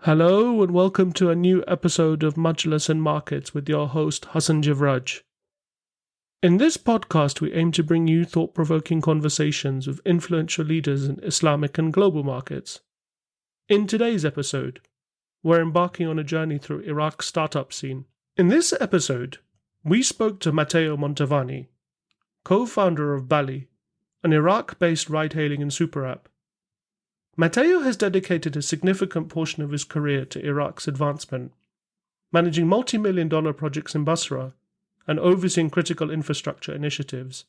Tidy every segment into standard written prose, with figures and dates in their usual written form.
Hello and welcome to a new episode of Majlis and Markets with your host Hassan Jivraj. In this podcast, we aim to bring you thought-provoking conversations with influential leaders in Islamic and global markets. In today's episode, we're embarking on a journey through Iraq's startup scene. In this episode, we spoke to Matteo Montavani, co-founder of Baly, an Iraq-based ride-hailing and super app. Matteo has dedicated a significant portion of his career to Iraq's advancement, managing multimillion-dollar projects in Basra and overseeing critical infrastructure initiatives.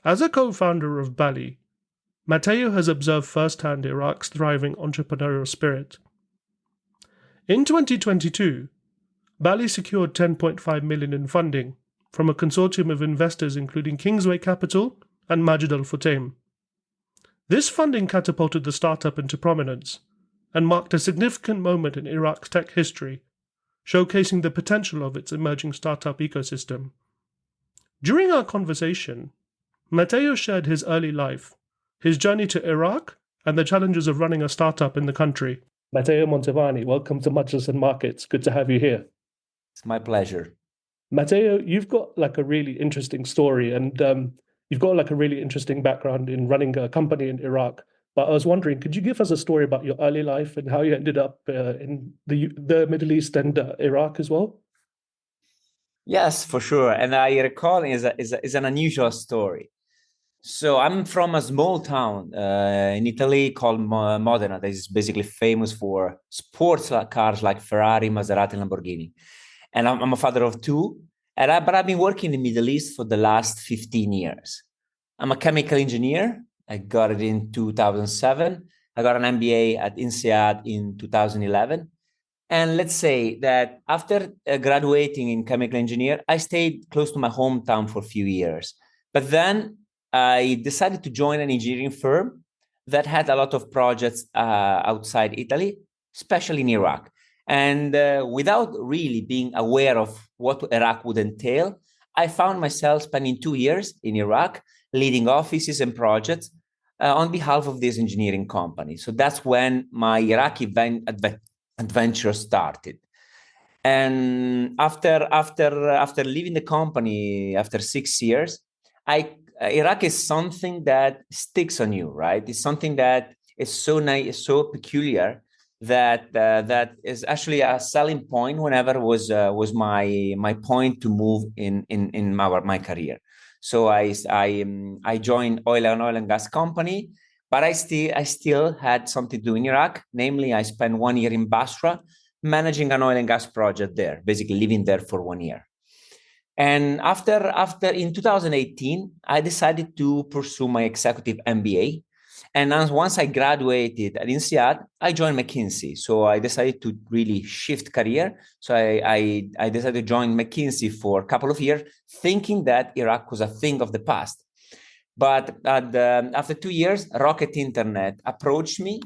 As a co-founder of Baly, Matteo has observed firsthand Iraq's thriving entrepreneurial spirit. In 2022, Baly secured $10.5 million in funding from a consortium of investors including Kingsway Capital and Majid Al Futtaim. This funding catapulted the startup into prominence and marked a significant moment in Iraq's tech history, showcasing the potential of its emerging startup ecosystem. During our conversation, Matteo shared his early life, his journey to Iraq, and the challenges of running a startup in the country. Matteo Montavani, welcome to Majlis and Markets. Good to have you here. It's my pleasure. Matteo, you've got a really interesting story and you've got a really interesting background in running a company in Iraq. But I was wondering, could you give us a story about your early life and how you ended up in the Middle East and Iraq as well? Yes, for sure. And I recall is an unusual story. So I'm from a small town in Italy called Modena that is basically famous for sports cars like Ferrari, Maserati, and Lamborghini. And I'm a father of two. But I've been working in the Middle East for the last 15 years. I'm a chemical engineer. I got it in 2007. I got an MBA at INSEAD in 2011. And let's say that after graduating in chemical engineer, I stayed close to my hometown for a few years. But then I decided to join an engineering firm that had a lot of projects outside Italy, especially in Iraq. And without really being aware of what Iraq would entail, I found myself spending 2 years in Iraq, leading offices and projects on behalf of this engineering company. So that's when my Iraqi adventure started. And after leaving the company after 6 years, Iraq is something that sticks on you, right? It's something that is so nice, so peculiar, that is actually a selling point whenever was my point to move in my career. So I joined oil and gas company, but I still had something to do in Iraq. Namely, I spent 1 year in Basra managing an oil and gas project there, basically living there for 1 year. And after in 2018, I decided to pursue my executive MBA. And once I graduated at INSEAD, I joined McKinsey. So I decided to really shift career. So I decided to join McKinsey for a couple of years, thinking that Iraq was a thing of the past. But after 2 years, Rocket Internet approached me,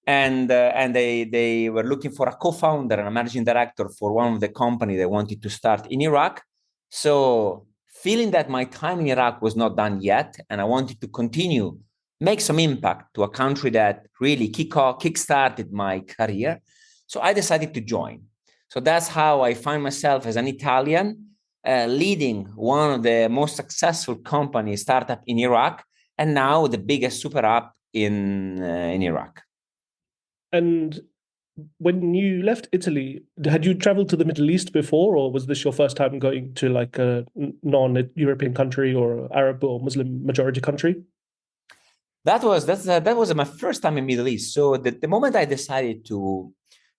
and they were looking for a co-founder and a managing director for one of the company they wanted to start in Iraq. So feeling that my time in Iraq was not done yet, and I wanted to continue make some impact to a country that really kick-started my career. So I decided to join. So that's how I find myself as an Italian leading one of the most successful companies, startup in Iraq, and now the biggest super app in Iraq. And when you left Italy, had you traveled to the Middle East before, or was this your first time going to a non-European country or Arab or Muslim majority country? That was my first time in Middle East. So the moment I decided to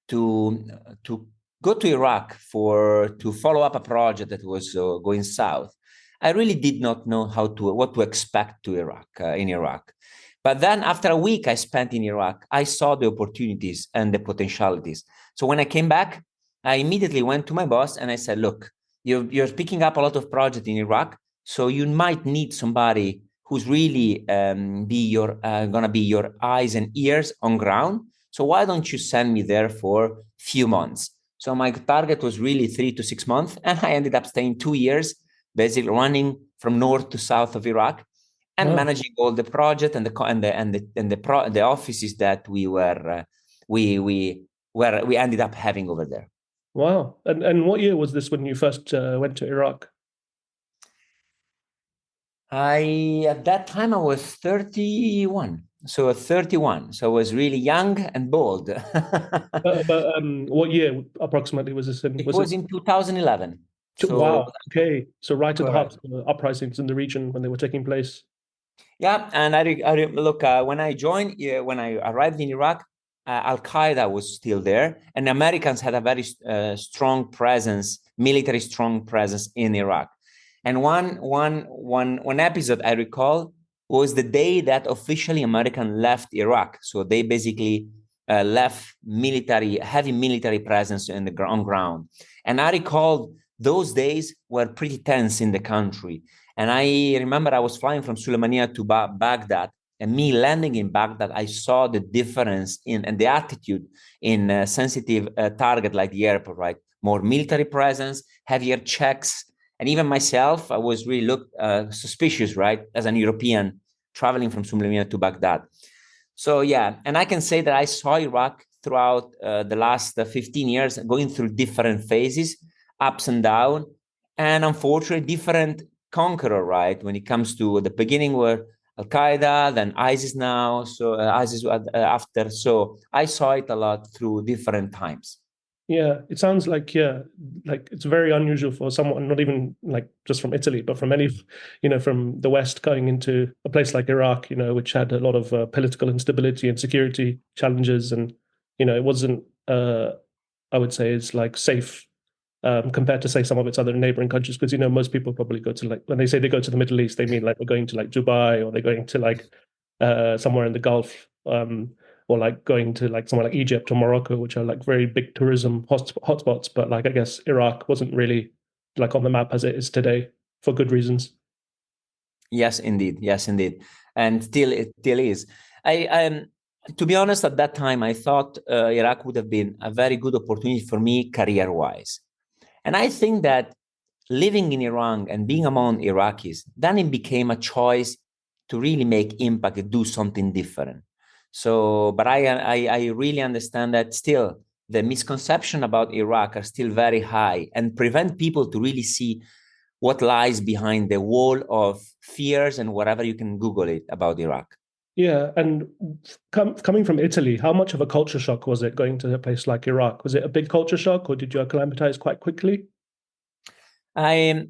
go to Iraq to follow up a project that was going south, I really did not know what to expect in Iraq. But then after a week I spent in Iraq, I saw the opportunities and the potentialities. So when I came back, I immediately went to my boss and I said, look, you're picking up a lot of projects in Iraq, so you might need somebody who's really gonna be your eyes and ears on ground. So why don't you send me there for a few months? So my target was really 3 to 6 months, and I ended up staying 2 years, basically running from north to south of Iraq, and managing all the project and the offices that we where we ended up having over there. Wow. And what year was this when you first went to Iraq? At that time I was 31. So 31. So I was really young and bold. What year approximately was this in? It was in 2011. So Wow. Okay. So right at the heart correct. of the uprisings in the region when they were taking place. Yeah, and look, when I joined, when I arrived in Iraq, Al Qaeda was still there, and the Americans had a very strong presence, military strong presence in Iraq. And one episode I recall was the day that officially American left Iraq. So they basically left heavy military presence in the on ground. And I recall those days were pretty tense in the country. And I remember I was flying from Sulaymaniyah to Baghdad, and me landing in Baghdad, I saw the difference and the attitude in a sensitive target like the airport, right? More military presence, heavier checks. And even myself, I was really suspicious, right? As an European traveling from Sulaymaniyah to Baghdad. So yeah, and I can say that I saw Iraq throughout the last 15 years, going through different phases, ups and downs, and unfortunately different conqueror, right? When it comes to the beginning were Al Qaeda, then ISIS now, so ISIS after. So I saw it a lot through different times. Yeah, it sounds like like it's very unusual for someone not even like just from Italy, but from any, from the West going into a place like Iraq, which had a lot of political instability and security challenges, and it wasn't, I would say, it's like safe compared to say some of its other neighboring countries, because most people probably go to, like, when they say they go to the Middle East, they mean like they're going to like Dubai, or they're going to like somewhere in the Gulf, or like going to like somewhere like Egypt or Morocco, which are like very big tourism hotspots. But like I guess Iraq wasn't really like on the map as it is today for good reasons. Yes, indeed. Yes, indeed. And it still is. I to be honest, at that time, I thought Iraq would have been a very good opportunity for me career-wise. And I think that living in Iran and being among Iraqis, then it became a choice to really make impact and do something different. So, but I really understand that still the misconception about Iraq are still very high and prevent people to really see what lies behind the wall of fears and whatever you can Google it about Iraq. Yeah, and coming from Italy, how much of a culture shock was it going to a place like Iraq? Was it a big culture shock, or did you acclimatize quite quickly? It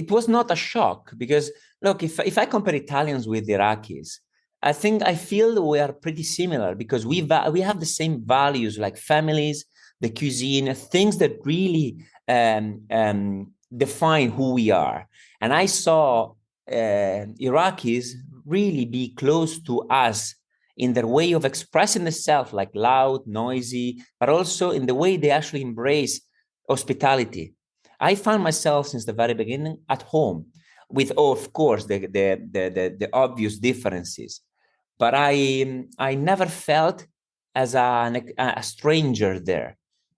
was not a shock because look, if I compare Italians with Iraqis, I feel we are pretty similar because we have the same values like families, the cuisine, things that really define who we are. And I saw Iraqis really be close to us in their way of expressing themselves, like loud, noisy, but also in the way they actually embrace hospitality. I found myself since the very beginning at home, with of course the obvious differences, but I never felt as a stranger there.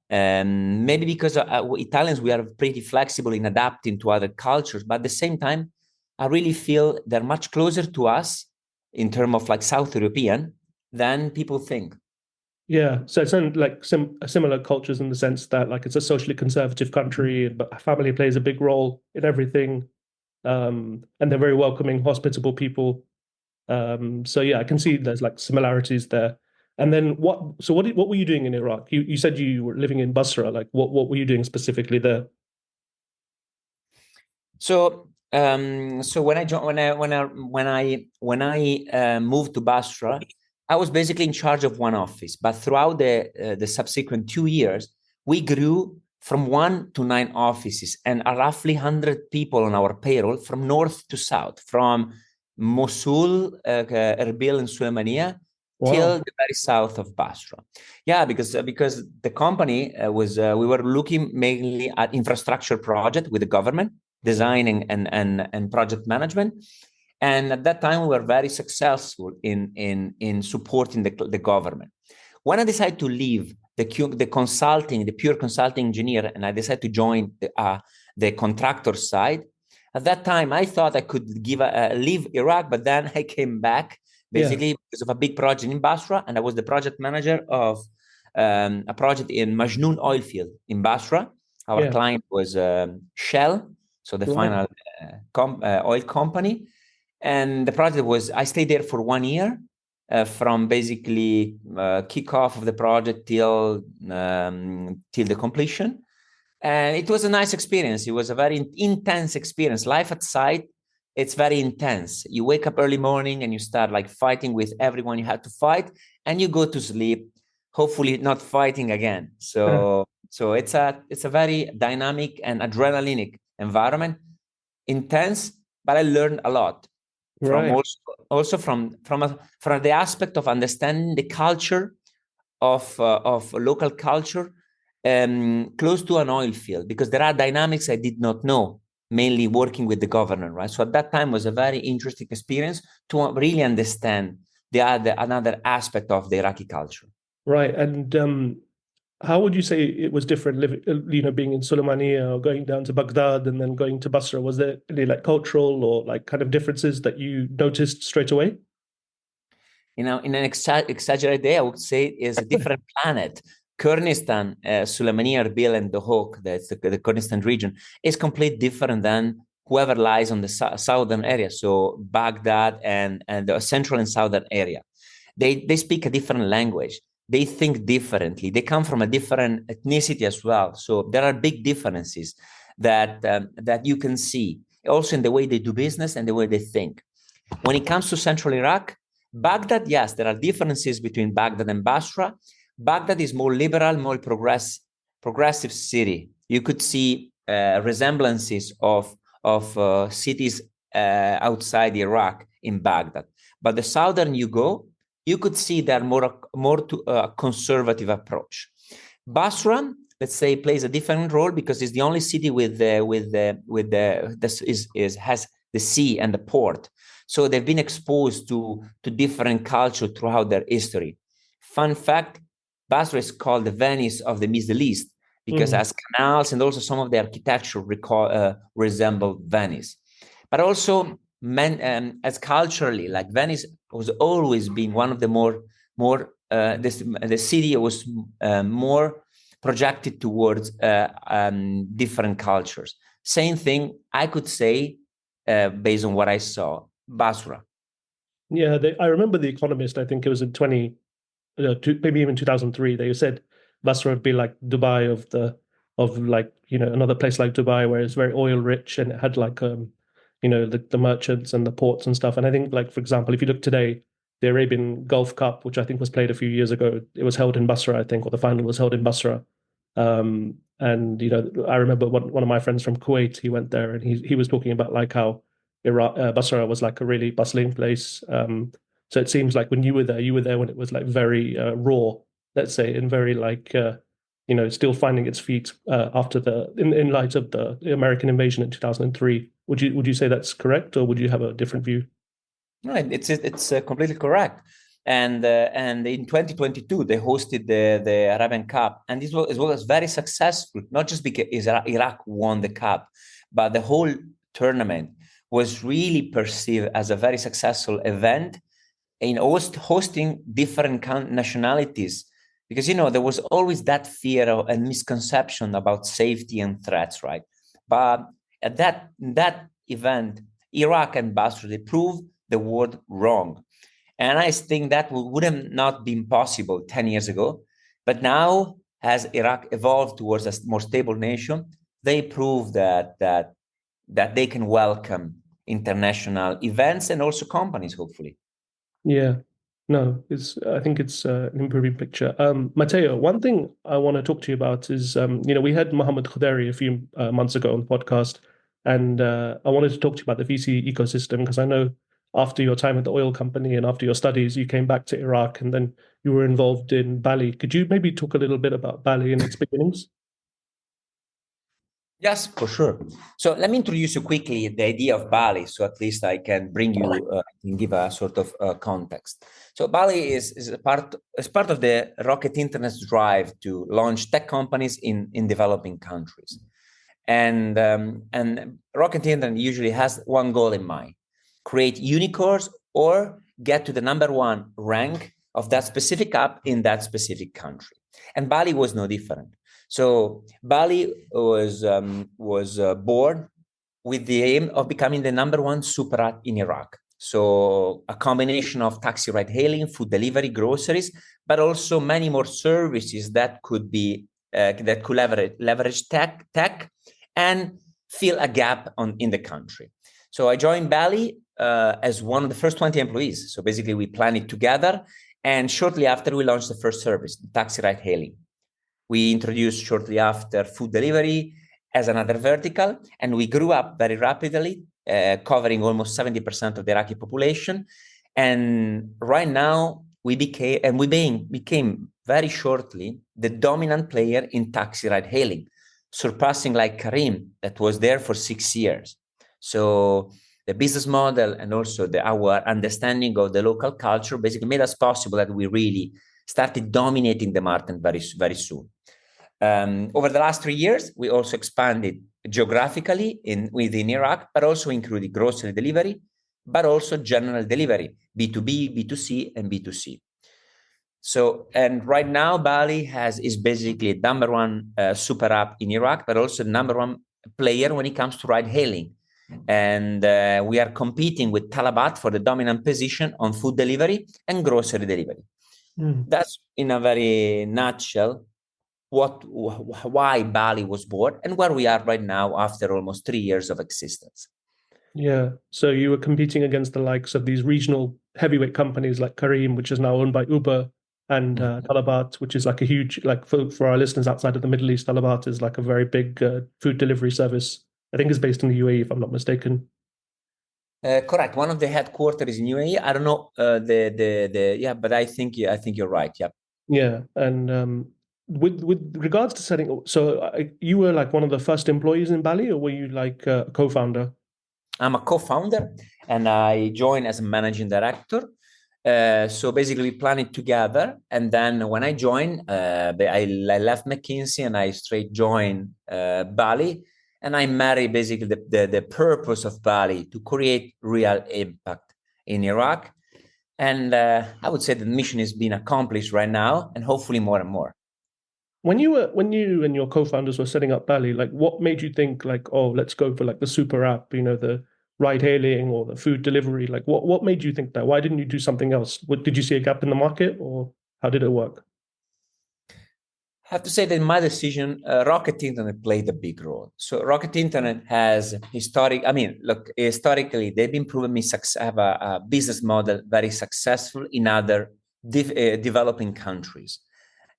Maybe because Italians, we are pretty flexible in adapting to other cultures, but at the same time, I really feel they're much closer to us in terms of like South European than people think. Yeah, so it's in like similar cultures in the sense that like it's a socially conservative country, but family plays a big role in everything, and they're very welcoming, hospitable people. So yeah, I can see there's like similarities there. And then what? So what were you doing in Iraq? You said you were living in Basra. Like what were you doing specifically there? So when I moved to Basra, I was basically in charge of one office. But throughout the subsequent 2 years, we grew from 1 to 9 offices and roughly 100 people on our payroll from north to south, from Mosul, Erbil, and Sulaymaniyah till Wow. the very south of Basra. Yeah, because the company we were looking mainly at infrastructure project with the government, designing and project management. And at that time, we were very successful in supporting the government. When I decided to leave the consulting, the pure consulting engineer, and I decided to join the contractor side, at that time, I thought I could leave Iraq, but then I came back Yeah. basically because of a big project in Basra, and I was the project manager of a project in Majnoon oil field in Basra. Our client was Shell, so the final oil company. And the project was, I stayed there for 1 year, from basically kickoff of the project till the completion. And it was a nice experience. It was a very intense experience. Life at site, it's very intense. You wake up early morning and you start like fighting with everyone you had to fight, and you go to sleep, hopefully not fighting again. So it's a very dynamic and adrenalinic environment, intense, but I learned a lot from also from the aspect of understanding the culture of local culture, close to an oil field, because there are dynamics I did not know, mainly working with the governor, right? So at that time was a very interesting experience to really understand another aspect of the Iraqi culture. Right. And how would you say it was different living, being in Suleimania or going down to Baghdad and then going to Basra? Was there any like cultural or like kind of differences that you noticed straight away? In an exaggerated way, I would say it is a different planet. Kurdistan, Suleimania, Erbil, and Dohuk, that's the Kurdistan region, is completely different than whoever lies on the southern area. So Baghdad and the central and southern area. They speak a different language. They think differently. They come from a different ethnicity as well. So there are big differences that you can see also in the way they do business and the way they think. When it comes to central Iraq, Baghdad, yes, there are differences between Baghdad and Basra. Baghdad is more liberal, more progressive city. You could see resemblances of cities outside Iraq in Baghdad. But the southern you go, you could see that more to a conservative approach. Basra, let's say, plays a different role because it's the only city has the sea and the port. So they've been exposed to different culture throughout their history. Fun fact, Basra is called the Venice of the Middle East because as canals and also some of the architecture resemble Venice. But also as culturally, like Venice was always been one of the the city was more projected towards different cultures. Same thing I could say based on what I saw. Basra. Yeah, I remember The Economist, I think it was in maybe even 2003, they said Basra would be like Dubai of like, another place like Dubai where it's very oil rich and it had like, the merchants and the ports and stuff. And I think like, for example, if you look today, the Arabian Gulf Cup, which I think was played a few years ago, it was held in Basra, I think, or the final was held in Basra. And I remember one of my friends from Kuwait, he went there and he was talking about like how Basra was like a really bustling place. So it seems like when you were there when it was like very raw, let's say, and very like still finding its feet after in light of the American invasion in 2003. Would you say that's correct, or would you have a different view? Right, it's completely correct. And in 2022 they hosted the Arabian Cup, and it was very successful. Not just because Iraq won the cup, but the whole tournament was really perceived as a very successful event in hosting different nationalities, because there was always that fear and misconception about safety and threats, right? But at that event, Iraq and Basra, they proved the world wrong. And I think that would have not been possible 10 years ago. But now, as Iraq evolved towards a more stable nation, they proved that they can welcome international events and also companies, hopefully. Yeah, no, I think it's an improving picture. Matteo, one thing I want to talk to you about is, we had Mohammed Khodari a few months ago on the podcast, and I wanted to talk to you about the VC ecosystem because I know after your time at the oil company and after your studies, you came back to Iraq and then you were involved in Baly. Could you maybe talk a little bit about Baly and its beginnings? Yes, for sure. So let me introduce you quickly the idea of Baly, so at least I can bring you and give a sort of context. So Baly is part of the Rocket Internet's drive to launch tech companies in developing countries, and Rocket Internet usually has one goal in mind: create unicorns or get to the #1 rank of that specific app in that specific country. And Baly was no different. So Baly was born with the aim of becoming the number one super app in Iraq. So a combination of taxi ride hailing, food delivery, groceries, but also many more services that could be that could leverage tech and fill a gap in the country. So I joined Baly as one of the first 20 employees. So basically we planned it together. And shortly after, we launched the first service, taxi ride hailing. We introduced shortly after food delivery as another vertical, and we grew up very rapidly, covering almost 70% of the Iraqi population. And right now, we became very shortly the dominant player in taxi ride hailing, surpassing like Karim, that was there for 6 years. So the business model and also our understanding of the local culture basically made us possible that we really started dominating the market very, very soon. Over the last 3 years, we also expanded geographically within Iraq, but also included grocery delivery, but also general delivery, B2B, B2C, and B2C. So, and right now, Baly is basically number one super app in Iraq, but also number one player when it comes to ride hailing. And we are competing with Talabat for the dominant position on food delivery and grocery delivery. That's in a very nutshell why Baly was born and where we are right now after almost 3 years of existence. Yeah. So you were competing against the likes of these regional heavyweight companies like Careem, which is now owned by Uber, and Talabat, which is like a huge, like for our listeners outside of the Middle East, Talabat is like a very big food delivery service. I think it's based in the UAE, if I'm not mistaken. Correct. One of the headquarters is in UAE. I don't know but I think you're right. Yeah. Yeah, and with regards to setting, so you were like one of the first employees in Baly, or were you like a co-founder? I'm a co-founder, and I joined as a managing director. So basically, we planned it together, and then when I joined, I left McKinsey and I straight joined Baly, and I married basically the purpose of Baly to create real impact in Iraq. And I would say the mission is being accomplished right now, and hopefully more and more. When you and your co-founders were setting up Baly, like what made you think like, oh, let's go for like the super app, the ride hailing or the food delivery? Like what made you think that? Why didn't you do something else? Did you see a gap in the market, or how did it work? I have to say that in my decision, Rocket Internet played a big role. So Rocket Internet has historically, they've been proven me have a business model very successful in other developing countries.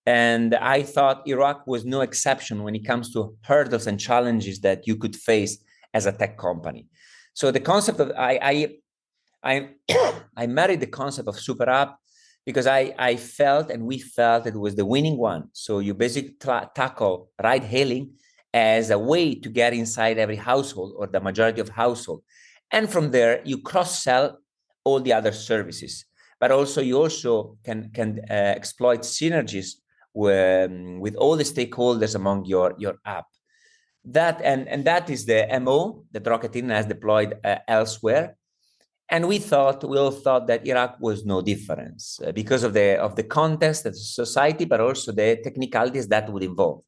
And I thought Iraq was no exception when it comes to hurdles and challenges that you could face as a tech company. So the concept of, I married the concept of super app because I felt and we felt it was the winning one. So you basically tackle ride hailing as a way to get inside every household or the majority of household. And from there, you cross-sell all the other services. But also you also can exploit synergies with all the stakeholders among your app. And that is the MO that Rocket Internet has deployed elsewhere. And we all thought that Iraq was no difference because of the context of the society, but also the technicalities that would involve.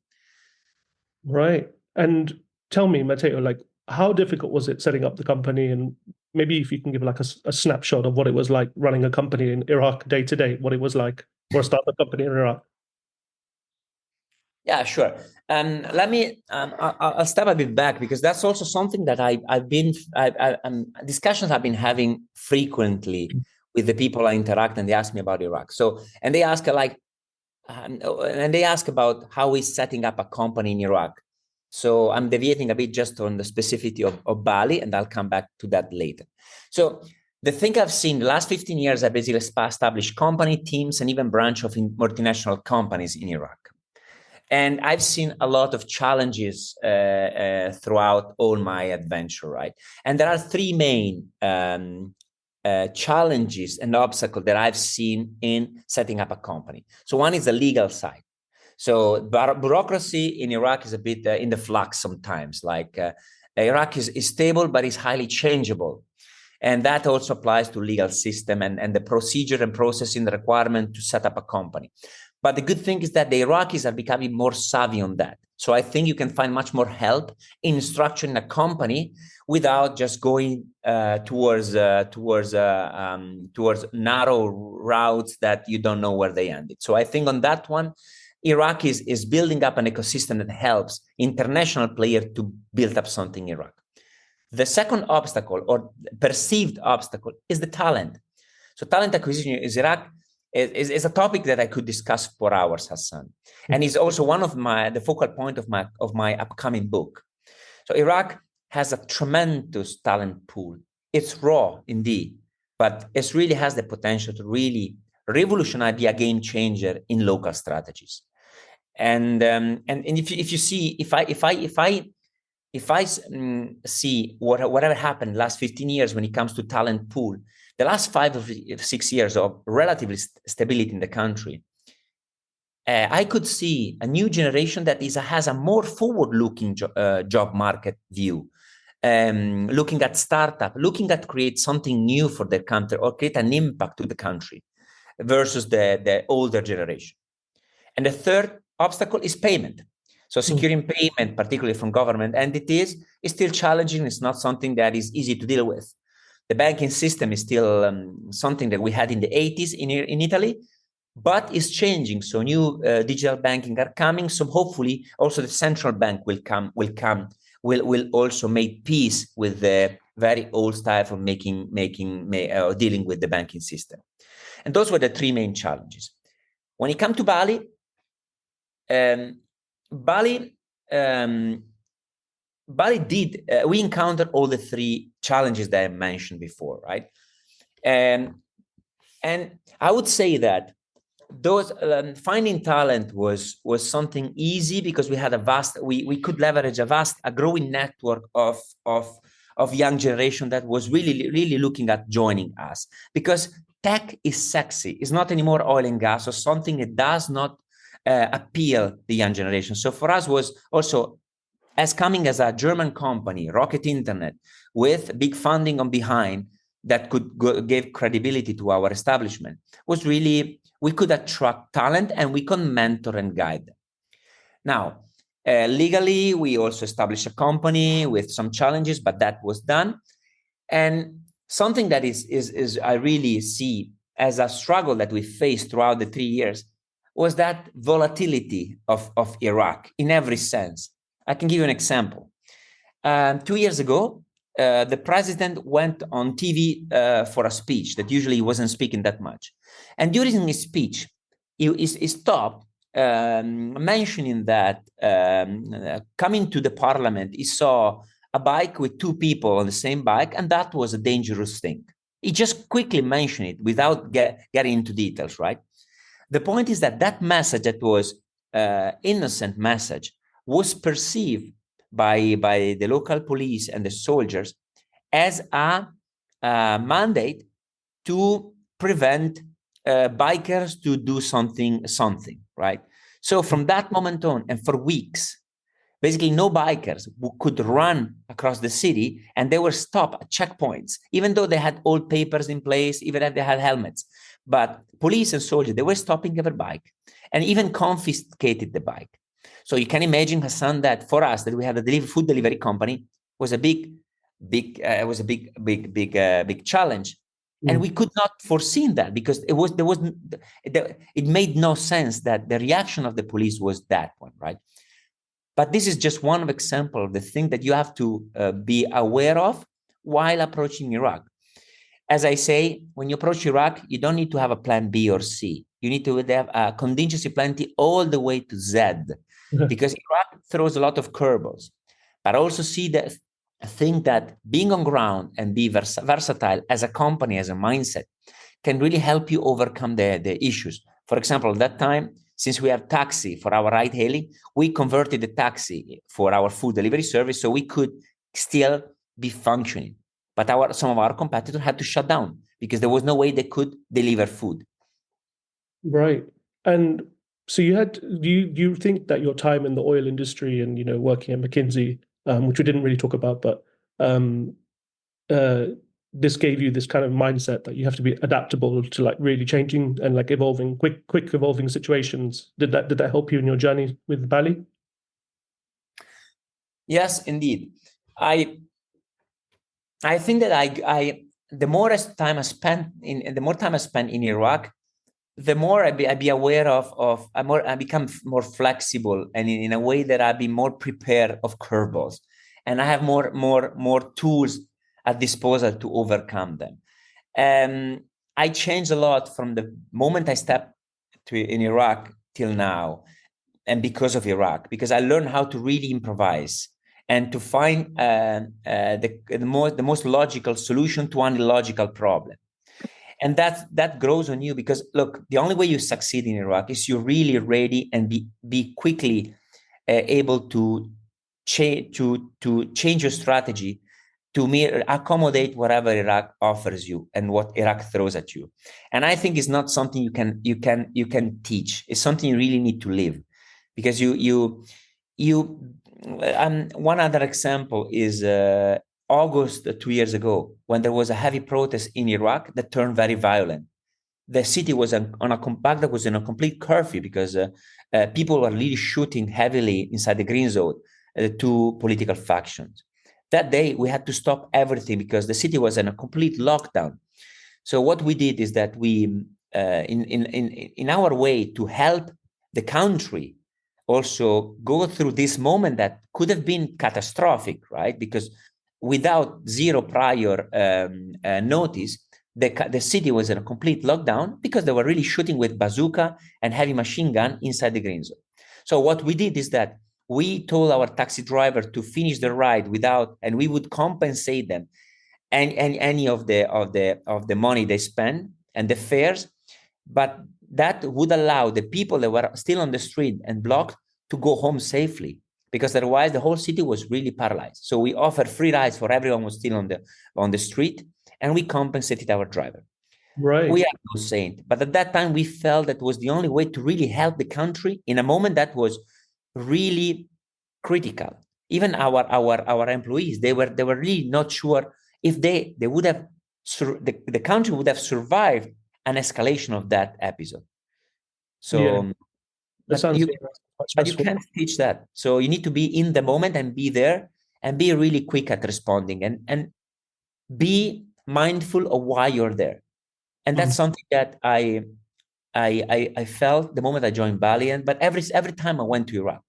Right. And tell me, Matteo, like how difficult was it setting up the company? And maybe if you can give like a snapshot of what it was like running a company in Iraq day to day, what it was like for a startup company in Iraq. Yeah, sure. I'll step a bit back because that's also something that discussions I've been having frequently with the people I interact, and they ask me about Iraq. So, and they ask about how is setting up a company in Iraq. So I'm deviating a bit just on the specificity of Baly, and I'll come back to that later. So the thing I've seen the last 15 years, I basically established company teams and even branch of multinational companies in Iraq. And I've seen a lot of challenges throughout all my adventure, right? And there are three main challenges and obstacles that I've seen in setting up a company. So one is the legal side. So bureaucracy in Iraq is a bit in the flux sometimes. Like Iraq is stable, but is highly changeable. And that also applies to legal system and the procedure and processing the requirement to set up a company. But the good thing is that the Iraqis are becoming more savvy on that. So I think you can find much more help in structuring a company without just going towards narrow routes that you don't know where they ended. So I think on that one, Iraq is building up an ecosystem that helps international players to build up something in Iraq. The second obstacle or perceived obstacle is the talent. So talent acquisition in Iraq is a topic that I could discuss for hours, Hassan, and is also one of the focal point of my upcoming book. So Iraq has a tremendous talent pool. It's raw indeed, but it really has the potential to really revolutionize, be a game changer in local strategies. And if you see, if I see whatever happened last 15 years when it comes to talent pool, the last 5 or 6 years of relatively stability in the country, I could see a new generation that has a more forward-looking job market view, looking at startup, looking at create something new for their country or create an impact to the country versus the older generation. And the third obstacle is payment. So securing payment, particularly from government entities, is still challenging. It's not something that is easy to deal with. The banking system is still something that we had in the 80s in Italy, but it's changing. So new digital banking are coming. So hopefully also the central bank will also make peace with the very old style of dealing with the banking system. And those were the 3 main challenges. When it comes to Bali, we encountered all the 3 challenges that I mentioned before, right? And I would say that those finding talent was something easy because we had we could leverage a growing network of young generation that was really looking at joining us, because tech is sexy. It's not anymore oil and gas or something that does not appeal the young generation. So for us was also, as coming as a German company, Rocket Internet, with big funding on behind that could give credibility to our establishment, was really, we could attract talent and we could mentor and guide them. Now, legally, we also established a company with some challenges, but that was done. And something that is I really see as a struggle that we faced throughout the 3 years was that volatility of Iraq in every sense. I can give you an example. 2 years ago, the president went on TV for a speech that usually he wasn't speaking that much. And during his speech, he stopped mentioning that coming to the parliament, he saw a bike with 2 people on the same bike, and that was a dangerous thing. He just quickly mentioned it without getting into details, right? The point is that message that was innocent message was perceived by the local police and the soldiers as a mandate to prevent bikers to do something, right? So from that moment on, and for weeks, basically no bikers could run across the city, and they were stopped at checkpoints, even though they had all papers in place, even if they had helmets. But police and soldiers, they were stopping every bike and even confiscated the bike. So you can imagine, Hassan, that for us, that we had a food delivery company, was a big challenge. And we could not foresee that, because it made no sense that the reaction of the police was that one, right? But this is just one example of the thing that you have to be aware of while approaching Iraq. As I say, when you approach Iraq, you don't need to have a plan B or C. You need to have a contingency plan all the way to Z, because Iraq throws a lot of curveballs. But also see that think that being on ground and be versatile as a company, as a mindset, can really help you overcome the issues. For example, at that time, since we have taxi for our ride hailing, we converted the taxi for our food delivery service so we could still be functioning. But some of our competitors had to shut down because there was no way they could deliver food. Right. And so do you think that your time in the oil industry and, working at McKinsey, which we didn't really talk about, but this gave you this kind of mindset that you have to be adaptable to like really changing and like evolving, quick evolving situations. Did that help you in your journey with Baly? Yes, indeed. I think that I the more time I spent in Iraq, the more I be aware of I become more flexible, and in a way that I be more prepared of curveballs, and I have more tools at disposal to overcome them. I changed a lot from the moment I stepped in Iraq till now, and because of Iraq, because I learned how to really improvise and to find the most logical solution to an illogical problem. And that grows on you, because look, the only way you succeed in Iraq is you're really ready and be quickly able to change your strategy to accommodate whatever Iraq offers you and what Iraq throws at you. And I think it's not something you can teach. It's something you really need to live, because you one other example is August 2 years ago, when there was a heavy protest in Iraq that turned very violent. The city was on a Baghdad was in a complete curfew, because people were really shooting heavily inside the green zone, to political factions. That day, we had to stop everything because the city was in a complete lockdown. So what we did is that we, in our way to help the country also go through this moment that could have been catastrophic, right? Because without zero prior notice, the city was in a complete lockdown because they were really shooting with bazooka and heavy machine gun inside the green zone. So what we did is that we told our taxi driver to finish the ride and we would compensate them and any of the money they spend and the fares, but that would allow the people that were still on the street and blocked to go home safely, because otherwise the whole city was really paralyzed. So we offered free rides for everyone who was still on the street, and we compensated our driver. Right. We are no saint, but at that time we felt that was the only way to really help the country in a moment that was really critical. Even our employees, they were really not sure if they would have the country would have survived an escalation of that episode. So Yeah, but you can't teach that. So you need to be in the moment and be there and be really quick at responding and be mindful of why you're there. And that's something that I felt the moment I joined Baly. But every time I went to Iraq,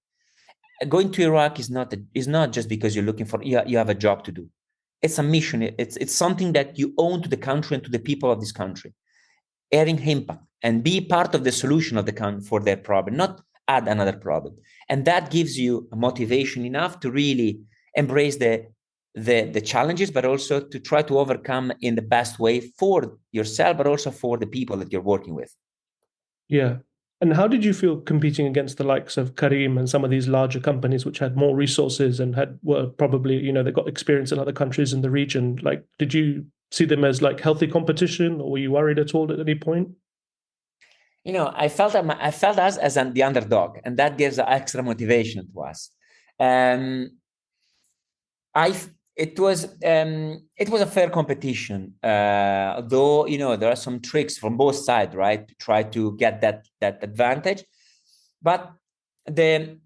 going to Iraq is not just because you're looking for you have a job to do. It's a mission. It's something that you own to the country and to the people of this country, having impact and be part of the solution of the country for their problem, not add another problem. And that gives you a motivation enough to really embrace the challenges, but also to try to overcome in the best way for yourself, but also for the people that you're working with. Yeah. And how did you feel competing against the likes of Careem and some of these larger companies which had more resources and were probably, they got experience in other countries in the region? Like, did you see them as like healthy competition, or were you worried at all at any point? I felt us as the underdog, and that gives extra motivation to us. It was a fair competition, though there are some tricks from both sides, right, to try to get that advantage. But the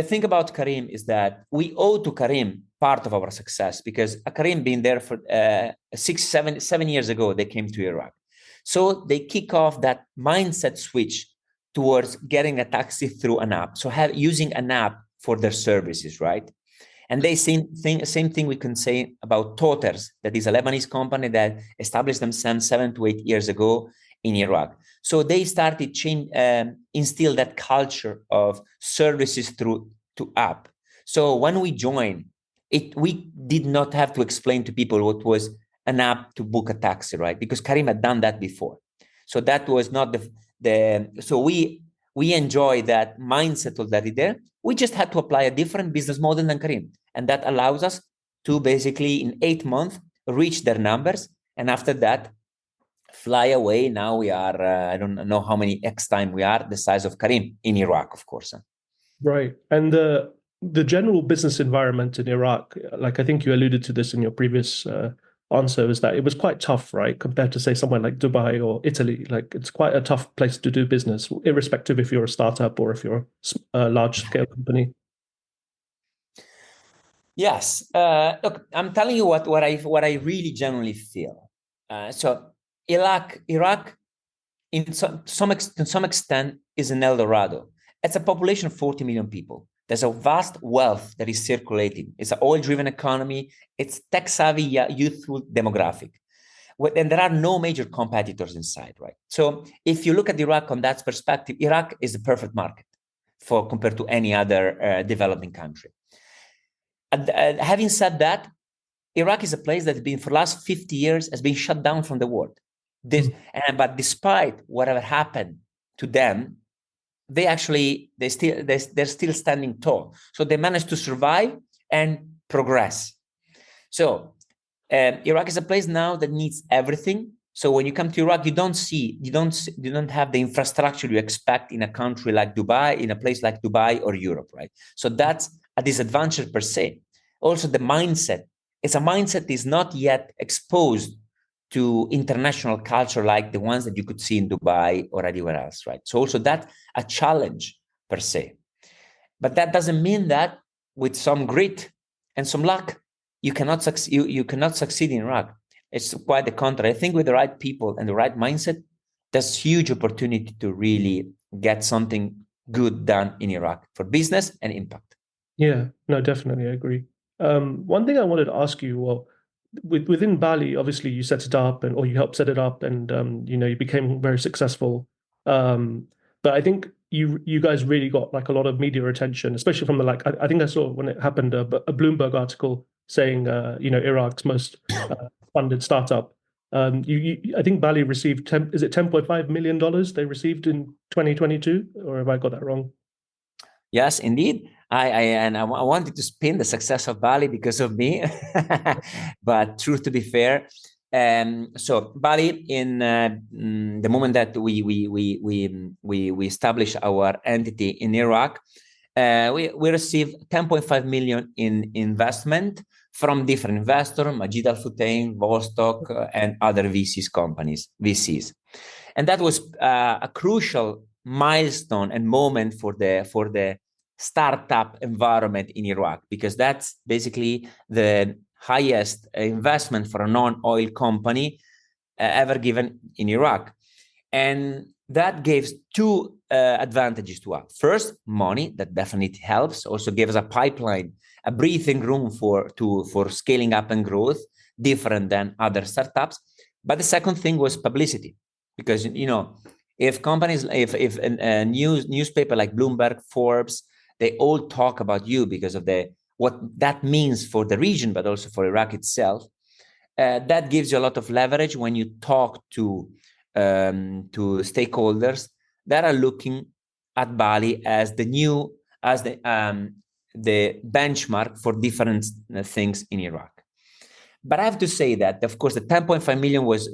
thing about Careem is that we owe to Careem part of our success, because Careem been there for 7 years ago. They came to Iraq, so they kick off that mindset switch towards getting a taxi through an app. So using an app for their services, right? And they same thing we can say about Toters, that is a Lebanese company that established themselves 7 to 8 years ago in Iraq. So they started instill that culture of services to app. So when we joined, we did not have to explain to people what was an app to book a taxi, right? Because Careem had done that before. So that was not so we enjoy that mindset already there. We just had to apply a different business model than Careem. And that allows us to basically, in 8 months, reach their numbers. And after that, fly away. Now we are, I don't know how many X time we are, the size of Careem in Iraq, of course. Right. And the general business environment in Iraq, like I think you alluded to this in your previous answer is that it was quite tough, right? Compared to say somewhere like Dubai or Italy. Like it's quite a tough place to do business, irrespective if you're a startup or if you're a large scale company. Yes. Look, I'm telling you what I really genuinely feel. So Iraq, in to some extent, is an El Dorado. It's a population of 40 million people. There's a vast wealth that is circulating. It's an oil-driven economy. It's tech-savvy, youthful demographic. And there are no major competitors inside, right? So if you look at Iraq on that perspective, Iraq is the perfect market for compared to any other developing country. Having said that, Iraq is a place that has been for the last 50 years has been shut down from the world. But despite whatever happened to them, they're still standing tall. So they managed to survive and progress. So Iraq is a place now that needs everything. So when you come to Iraq, you don't have the infrastructure you expect in a country like Dubai, in a place like Dubai or Europe, right? So that's a disadvantage per se. Also, the mindset. It's a mindset that is not yet exposed to international culture like the ones that you could see in Dubai or anywhere else, right? So also that's a challenge per se. But that doesn't mean that with some grit and some luck, you cannot succeed in Iraq. It's quite the contrary. I think with the right people and the right mindset, there's huge opportunity to really get something good done in Iraq for business and impact. Yeah, no, definitely, I agree. One thing I wanted to ask you, well, within Bali, obviously you set it up or you helped set it up and you became very successful. But I think you guys really got like a lot of media attention, especially from the I think I saw when it happened a Bloomberg article saying Iraq's most funded startup. I think Bali received is it $10.5 million they received in 2022, or have I got that wrong? Yes, indeed. I wanted to spin the success of Bali because of me, but truth to be fair, so Bali, in the moment that we established our entity in Iraq, we received 10.5 million in investment from different investors, Majid Al Futtaim, Vostok, and other VCs, and that was a crucial milestone and moment for the startup environment in Iraq, because that's basically the highest investment for a non-oil company ever given in Iraq. And that gives two advantages to us. First, money, that definitely helps. Also gives a pipeline, a breathing room for scaling up and growth, different than other startups. But the second thing was publicity, because if companies, if a newspaper like Bloomberg, Forbes, they all talk about you because of what that means for the region, but also for Iraq itself. That gives you a lot of leverage when you talk to stakeholders that are looking at Bali as the benchmark for different things in Iraq. But I have to say that, of course, the 10.5 million was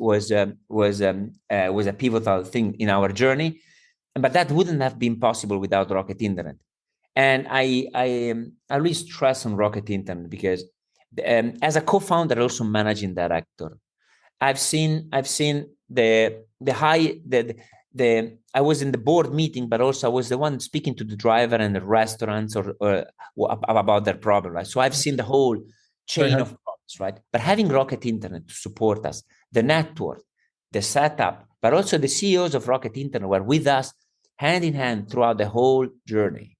a pivotal thing in our journey, but that wouldn't have been possible without Rocket Internet. And I really stress on Rocket Internet because as a co-founder, also managing director, I've seen I was in the board meeting, but also I was the one speaking to the driver and the restaurants or about their problem. Right? So I've seen the whole chain of problems, right? But having Rocket Internet to support us, the network, the setup, but also the CEOs of Rocket Internet were with us hand in hand throughout the whole journey.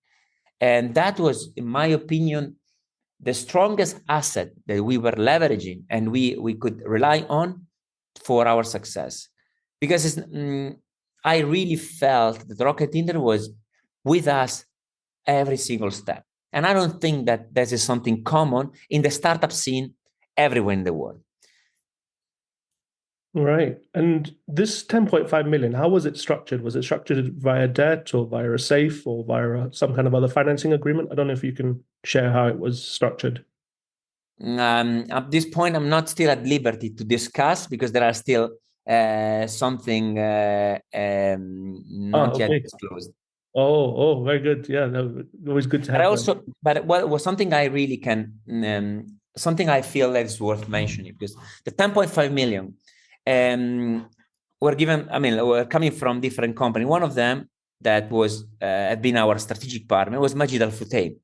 And that was, in my opinion, the strongest asset that we were leveraging and we could rely on for our success. Because I really felt that Rocket Internet was with us every single step. And I don't think that this is something common in the startup scene everywhere in the world. Right. And this 10.5 million, how was it structured? Was it structured via debt or via a safe or via some kind of other financing agreement? I don't know if you can share how it was structured. At this point, I'm not still at liberty to discuss because there are still something not yet disclosed. Very good. Yeah, no, always good to have. But what was something I really can something I feel that is worth mentioning, because the 10.5 million were given, were coming from different companies. One of them that was had been our strategic partner was Majid Al Futtaim.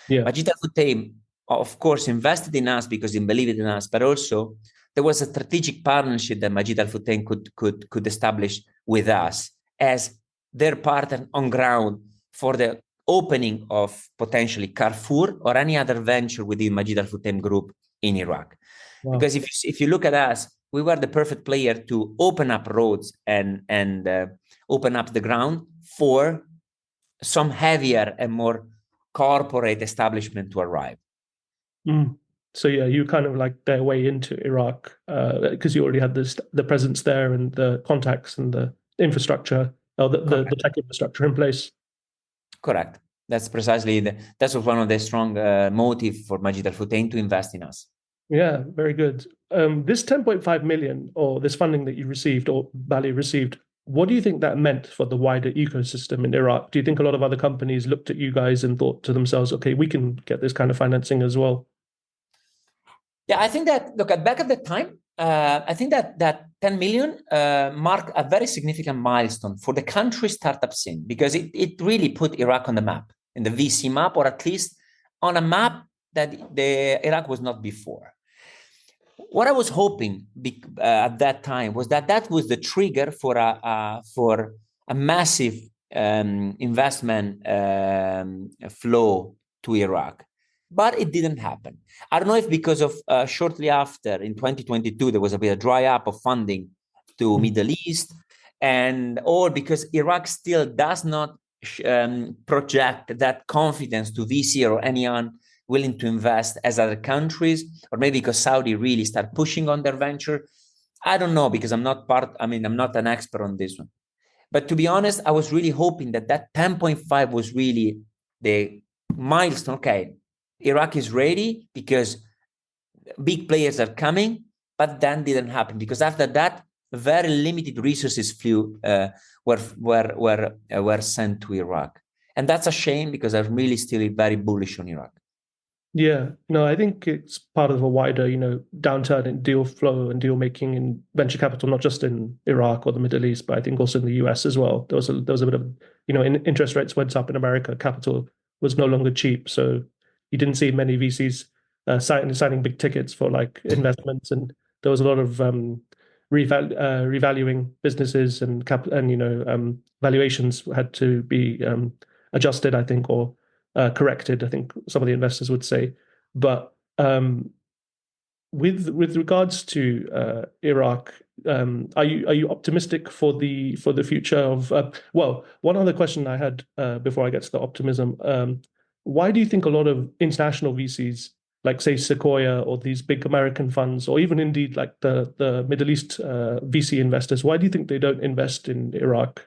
Yeah. Majid Al Futtaim, of course, invested in us because he believed in us, but also there was a strategic partnership that Majid Al Futtaim could establish with us as their partner on ground for the opening of potentially Carrefour or any other venture within Majid Al Futtaim Group in Iraq. Wow. Because if you look at us, we were the perfect player to open up roads and open up the ground for some heavier and more corporate establishment to arrive. So yeah, you kind of like their way into Iraq because you already had the presence there and the contacts and the infrastructure, or the tech infrastructure in place. Correct. That's precisely that was one of the strong motive for Majid Al Futtaim to invest in us. Yeah, very good. This 10.5 million, or this funding that you received, or Baly received, what do you think that meant for the wider ecosystem in Iraq? Do you think a lot of other companies looked at you guys and thought to themselves, okay, we can get this kind of financing as well? Yeah, I think that, look, back at the time, I think that 10 million marked a very significant milestone for the country startup scene, because it really put Iraq on the map, in the VC map, or at least on a map that Iraq was not before. What I was hoping at that time was that was the trigger for a massive investment flow to Iraq. But it didn't happen. I don't know if because of shortly after, in 2022, there was a bit of dry up of funding to Middle East, or because Iraq still does not project that confidence to VC or anyone willing to invest as other countries, or maybe because Saudi really start pushing on their venture. I don't know, because I'm not an expert on this one. But to be honest, I was really hoping that 10.5 was really the milestone. Okay, Iraq is ready because big players are coming, but then didn't happen, because after that, very limited resources were sent to Iraq. And that's a shame, because I'm really still very bullish on Iraq. Yeah, no, I think it's part of a wider, downturn in deal flow and deal making in venture capital, not just in Iraq or the Middle East, but I think also in the US as well. There was a bit of, interest rates went up in America, capital was no longer cheap. So you didn't see many VCs signing big tickets for like investments, and there was a lot of revaluing businesses and valuations had to be adjusted, I think, or corrected, I think some of the investors would say. But with regards to Iraq, are you optimistic for the future of? Well, one other question I had before I get to the optimism: why do you think a lot of international VCs, like say Sequoia or these big American funds, or even indeed like the Middle East VC investors, why do you think they don't invest in Iraq?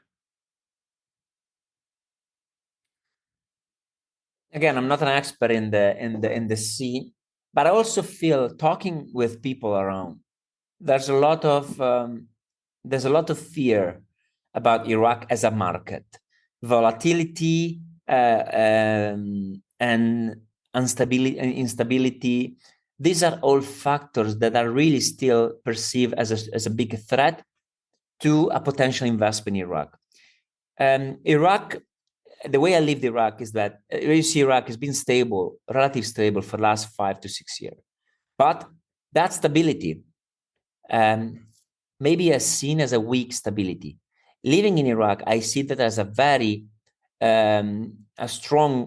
Again, I'm not an expert in the scene, but I also feel, talking with people around, there's a lot of fear about Iraq as a market, volatility and instability. These are all factors that are really still perceived as a big threat to a potential investment in Iraq. Iraq. The way I lived Iraq is that you see Iraq has been stable, relatively stable for the last 5 to 6 years. But that stability maybe is seen as a weak stability. Living in Iraq, I see that as a very strong.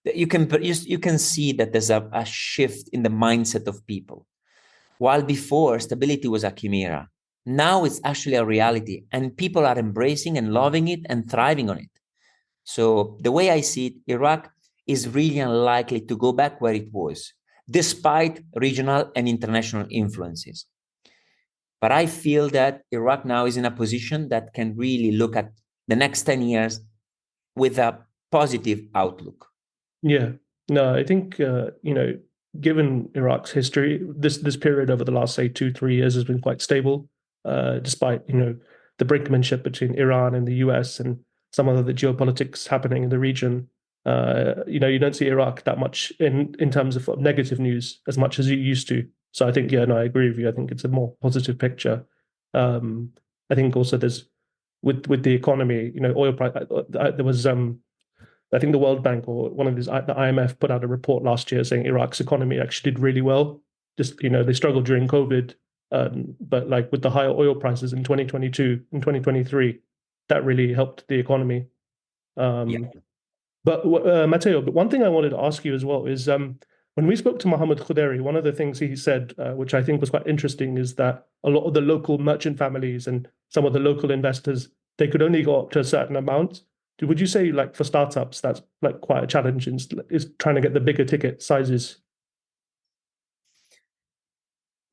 You can see that there's a shift in the mindset of people. While before stability was a chimera, now it's actually a reality, and people are embracing and loving it and thriving on it. So the way I see it, Iraq is really unlikely to go back where it was, despite regional and international influences. But I feel that Iraq now is in a position that can really look at the next 10 years with a positive outlook. Yeah, no, I think, given Iraq's history, this period over the last, say, 2-3 years has been quite stable, despite, the brinkmanship between Iran and the US and some of the geopolitics happening in the region. You don't see Iraq that much in terms of negative news as much as you used to. So I think, yeah, no, I agree with you. I think it's a more positive picture. Um, I think also there's with the economy, oil price. There was I think the World Bank or one of these, the IMF put out a report last year saying Iraq's economy actually did really well. Just, they struggled during COVID, but like with the higher oil prices in 2022 and 2023, that really helped the economy. Yeah. But Matteo, but one thing I wanted to ask you as well is when we spoke to Mohammed Khuderi, one of the things he said, which I think was quite interesting, is that a lot of the local merchant families and some of the local investors, they could only go up to a certain amount. Would you say, like for startups, that's like quite a challenge is trying to get the bigger ticket sizes?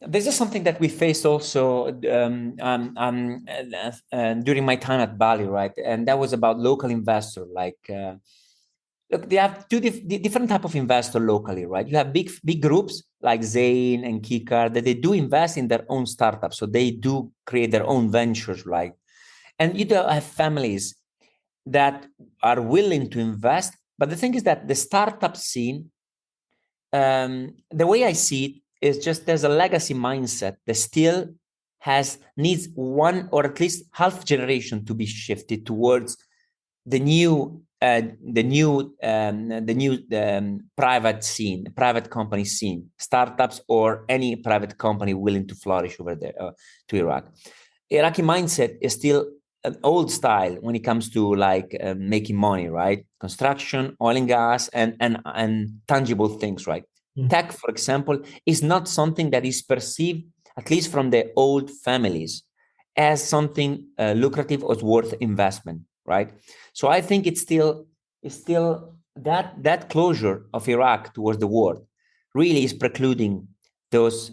This is something that we faced also during my time at Bali, right? And that was about local investor. Look, they have different type of investor locally, right? You have big groups like Zain and Kikar that they do invest in their own startups, so they do create their own ventures, right? And you do have families that are willing to invest, but the thing is that the startup scene, the way I see it is just there's a legacy mindset that still needs one or at least half generation to be shifted towards the new private company scene, startups or any private company willing to flourish over there to Iraq. Iraqi mindset is still an old style when it comes to making money, right? Construction, oil and gas, and tangible things, right? Tech, for example, is not something that is perceived, at least from the old families, as something lucrative or worth investment, right? So I think it's still that closure of Iraq towards the world really is precluding those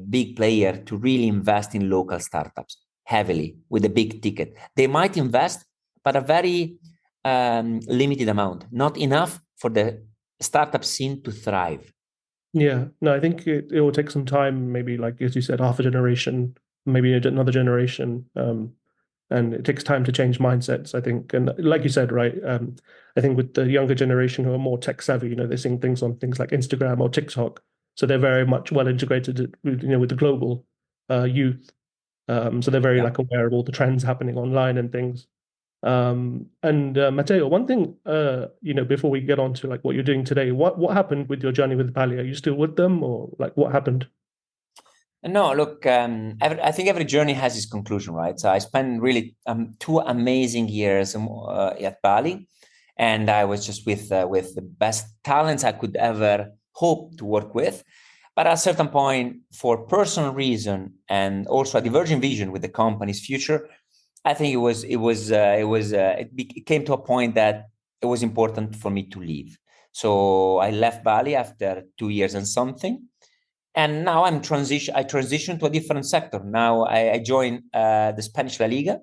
big players to really invest in local startups heavily with a big ticket. They might invest, but a very limited amount, not enough for the startup scene to thrive. Yeah, no, I think it will take some time, maybe like as you said, half a generation, maybe another generation. And it takes time to change mindsets, I think. And like you said, right, I think with the younger generation who are more tech savvy, they're seeing things on things like Instagram or TikTok, so they're very much well integrated, with the global youth. So they're very Yeah. like aware of all the trends happening online and things. And Matteo, one thing, before we get on to like what you're doing today, what happened with your journey with Bali? Are you still with them, or like what happened? No, look, I think every journey has its conclusion, right? So I spent really 2 amazing years at Bali, and I was just with the best talents I could ever hope to work with. But at a certain point, for personal reason and also a divergent vision with the company's future, I think it came to a point that it was important for me to leave. So I left Bali after 2 years and something, and now I transitioned to a different sector. Now I joined the Spanish La Liga,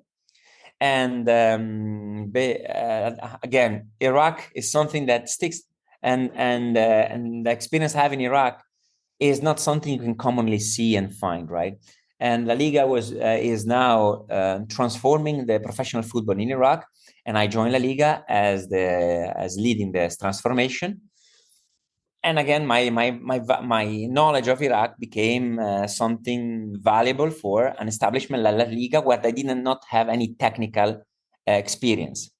and again, Iraq is something that sticks, and the experience I have in Iraq is not something you can commonly see and find, right? And La Liga is now transforming the professional football in Iraq, and I joined La Liga as leading this transformation. And again, my knowledge of Iraq became something valuable for an establishment like La Liga, where I did not have any technical experience.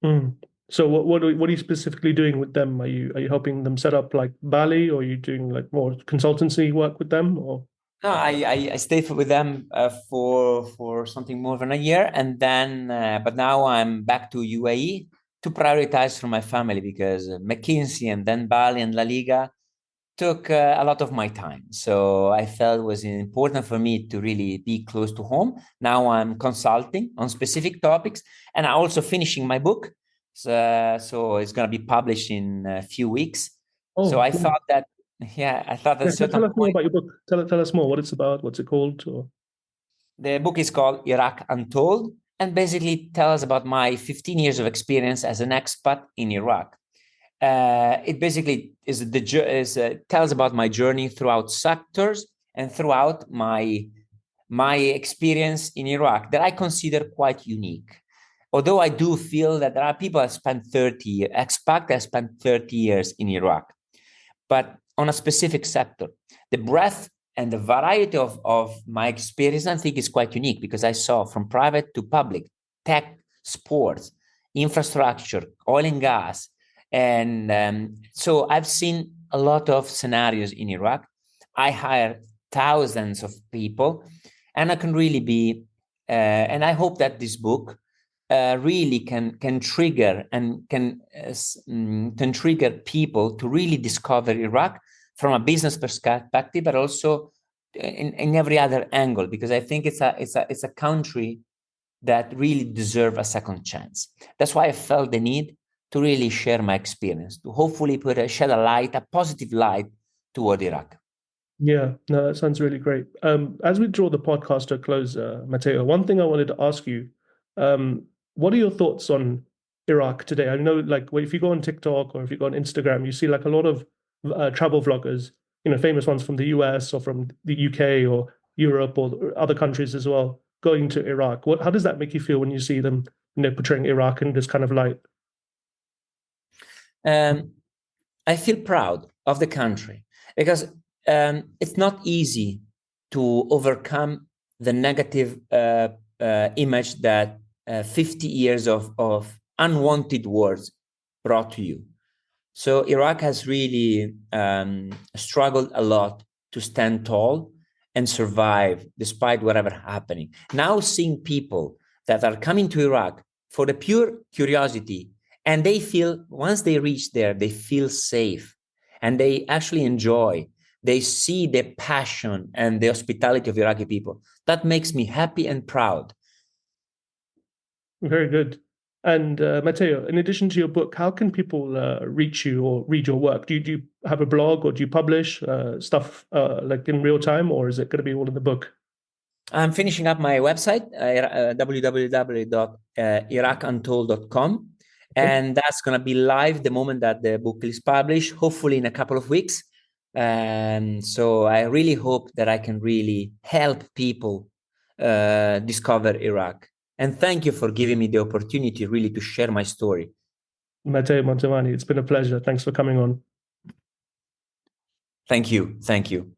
Mm. So what are you specifically doing with them? Are you helping them set up like Bali, or are you doing like more consultancy work with them, or? No, I stayed with them for something more than a year, and then but now I'm back to UAE to prioritize for my family, because McKinsey and then Bali and La Liga took a lot of my time. So I felt it was important for me to really be close to home. Now I'm consulting on specific topics, and I'm also finishing my book. So it's going to be published in a few weeks. So Oh, I thought that, yeah, I thought at a yeah, certain tell us more point, about your book. Tell us more what it's about, what's it called, or. the book is called Iraq Untold, and basically tells about my 15 years of experience as an expat in Iraq. It basically tells about my journey throughout sectors and throughout my experience in Iraq that I consider quite unique. Although I do feel that there are people that spent 30 years, expat that spent 30 years in Iraq, but on a specific sector. The breadth and the variety of my experience, I think, is quite unique because I saw from private to public, tech, sports, infrastructure, oil and gas. And so I've seen a lot of scenarios in Iraq. I hire thousands of people, and I can really be, and I hope that this book really can trigger and can trigger people to really discover Iraq from a business perspective, but also in every other angle, because I think it's a country that really deserves a second chance. That's why I felt the need to really share my experience, to hopefully shed a positive light toward Iraq. Yeah, no, that sounds really great. As we draw the podcast to a close, Matteo, one thing I wanted to ask you, what are your thoughts on Iraq today? I know, like, if you go on TikTok or if you go on Instagram, you see like a lot of travel vloggers, famous ones from the US or from the UK or Europe or other countries as well, going to Iraq. How does that make you feel when you see them, portraying Iraq in this kind of light? I feel proud of the country because it's not easy to overcome the negative image that 50 years of unwanted wars brought to you. So Iraq has really struggled a lot to stand tall and survive despite whatever happening. Now seeing people that are coming to Iraq for the pure curiosity, and they feel, once they reach there, they feel safe and they actually enjoy. They see the passion and the hospitality of Iraqi people. That makes me happy and proud. Very good. And Matteo, in addition to your book, how can people reach you or read your work? Do you have a blog or do you publish stuff like in real time, or is it going to be all in the book? I'm finishing up my website, www.irakuntold.com. And that's going to be live the moment that the book is published, hopefully in a couple of weeks. And so I really hope that I can really help people discover Iraq. And thank you for giving me the opportunity really to share my story. Matteo Montemani, it's been a pleasure. Thanks for coming on. Thank you. Thank you.